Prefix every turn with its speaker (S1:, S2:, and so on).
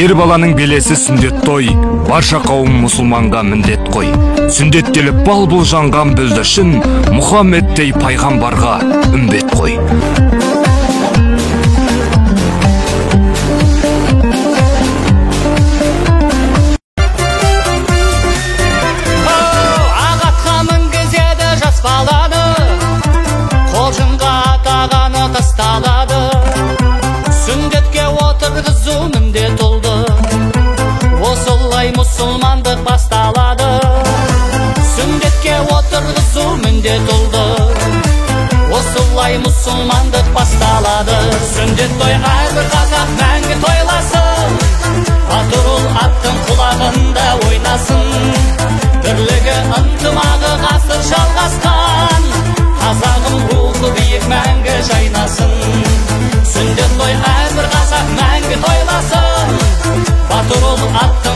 S1: Ер баланың белесі сүндет той, барша қауым мұсылманға міндет қой. Сүндеттеліп бал бұлжанған бүлдіршін, Мұхаммедтей пайғамбарға үмбет қой.
S2: Ағатқа мінгізеді жас баланы, қолжынға тағаны тасталады. Сүндетке отырғызу міндет ұлды, осылай мұсылмандық басталады. Сүндетке отырғызу міндет ұлды, осылай мұсылмандық басталады. Сүндет той әрбір қазақ мәңгі тойласын, батыр ұл аттың құлағында ойнасын. Бірлігі ынтымағы ғасыр жалғасқан, қазағым рухы биік мәңгі жайнасын. Сүндет той әрбір қазақ мәңгі тойласын, батыр ұл аттың